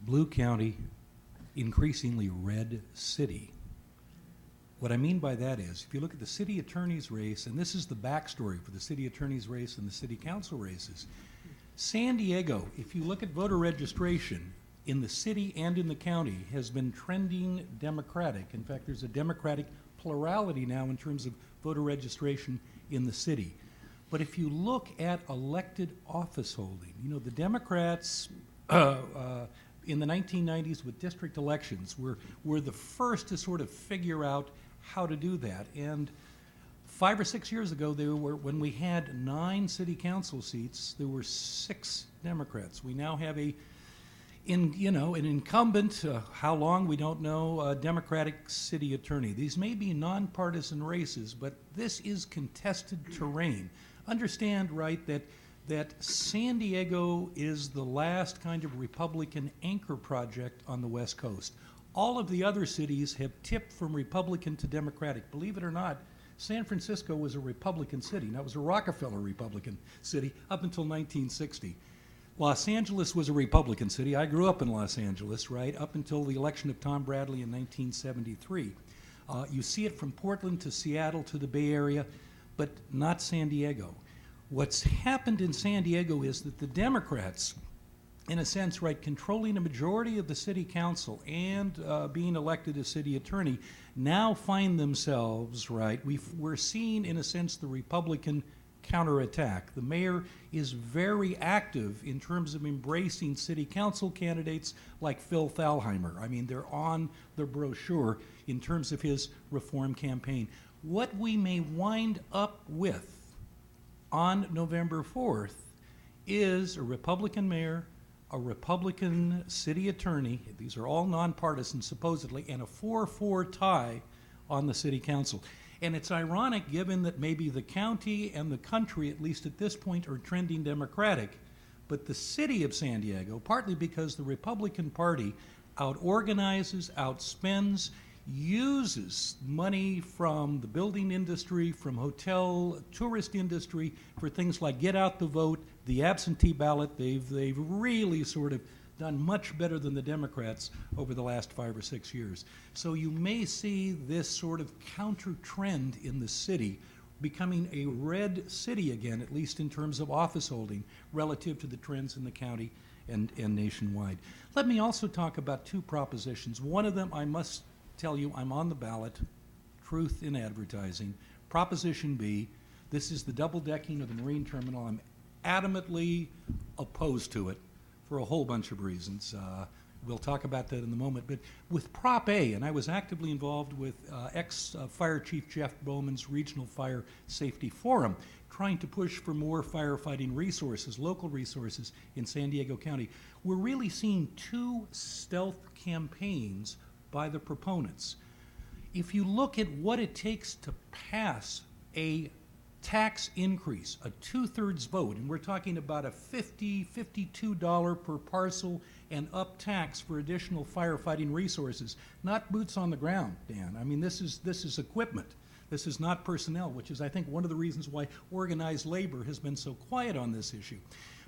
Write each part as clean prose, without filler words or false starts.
blue county, increasingly red city. What I mean by that is, if you look at the city attorney's race, and this is the backstory for the city attorney's race and the city council races, San Diego, if you look at voter registration in the city and in the county, has been trending Democratic. In fact, there's a Democratic plurality now in terms of voter registration in the city. But if you look at elected office holding, you know, the Democrats in the 1990s with district elections were the first to sort of figure out how to do that. And 5 or 6 years ago, when we had 9 city council seats, there were 6 Democrats. We now have an incumbent, how long we don't know, Democratic city attorney. These may be nonpartisan races, but this is contested terrain. Understand, right, that San Diego is the last kind of Republican anchor project on the West Coast. All of the other cities have tipped from Republican to Democratic. Believe it or not, San Francisco was a Republican city. Now, it was a Rockefeller Republican city up until 1960. Los Angeles was a Republican city. I grew up in Los Angeles, right, up until the election of Tom Bradley in 1973. You see it from Portland to Seattle to the Bay Area, but not San Diego. What's happened in San Diego is that the Democrats, in a sense, right, controlling a majority of the city council and being elected as city attorney, now find themselves, right, we're seeing, in a sense, the Republican counterattack. The mayor is very active in terms of embracing city council candidates like Phil Thalheimer. I mean, they're on the brochure in terms of his reform campaign. What we may wind up with on November 4th is a Republican mayor, a Republican city attorney, these are all nonpartisan supposedly, and a 4-4 tie on the city council. And it's ironic, given that maybe the county and the country, at least at this point, are trending Democratic, but the city of San Diego, partly because the Republican Party out-organizes, outspends, uses money from the building industry, from hotel, tourist industry, for things like get out the vote, the absentee ballot. They've really sort of done much better than the Democrats over the last 5 or 6 years. So you may see this sort of counter trend in the city becoming a red city again, at least in terms of office holding, relative to the trends in the county and nationwide. Let me also talk about 2 propositions. One of them, I must tell you, I'm on the ballot, truth in advertising. Proposition B, this is the double decking of the marine terminal. I'm adamantly opposed to it for a whole bunch of reasons. We'll talk about that in a moment. But with Prop A, and I was actively involved with ex-Fire Chief Jeff Bowman's Regional Fire Safety Forum, trying to push for more firefighting resources, local resources in San Diego County. We're really seeing 2 stealth campaigns by the proponents. If you look at what it takes to pass a tax increase, a 2/3 vote, and we're talking about a $52 per parcel and up tax for additional firefighting resources, not boots on the ground, Dan. I mean, this is equipment. This is not personnel, which is, I think, one of the reasons why organized labor has been so quiet on this issue.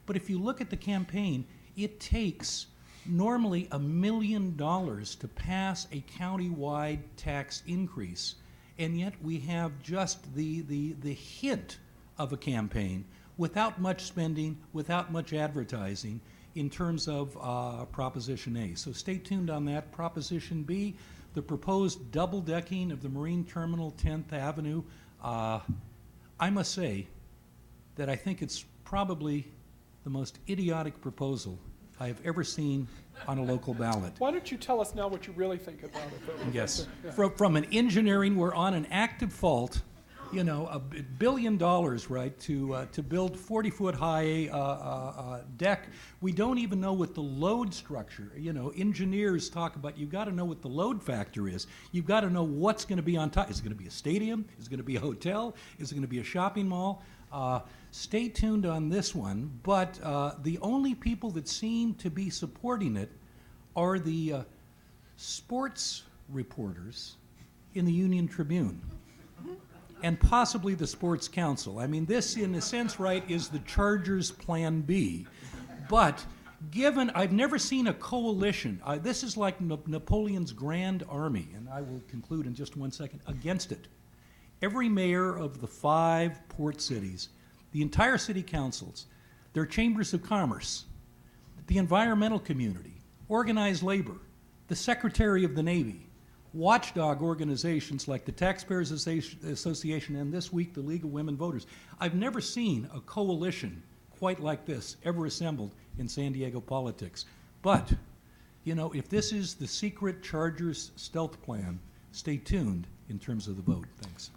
But if you look at the campaign, it takes normally $1 million to pass a county-wide tax increase, and yet we have just the hint of a campaign without much spending, without much advertising in terms of Proposition A. So stay tuned on that. Proposition B, the proposed double decking of the Marine Terminal 10th Avenue. I must say that I think it's probably the most idiotic proposal I have ever seen on a local ballot. Why don't you tell us now what you really think about it? Yes. Yeah. From an engineering, we're on an active fault, you know, $1 billion, right, to build 40-foot high deck. We don't even know what the load structure, you know, engineers talk about, you've got to know what the load factor is. You've got to know what's going to be on top. Is it going to be a stadium? Is it going to be a hotel? Is it going to be a shopping mall? Stay tuned on this one, but the only people that seem to be supporting it are the sports reporters in the Union Tribune and possibly the Sports Council. I mean, this, in a sense, right, is the Chargers' Plan B. But Given, I've never seen a coalition, this is like Napoleon's Grand Army, and I will conclude in just 1 second, against it. Every mayor of the 5 port cities, the entire city councils, their chambers of commerce, the environmental community, organized labor, the Secretary of the Navy, watchdog organizations like the Taxpayers Association and this week the League of Women Voters. I've never seen a coalition quite like this ever assembled in San Diego politics. But, you know, if this is the secret Chargers stealth plan, stay tuned in terms of the vote. Thanks.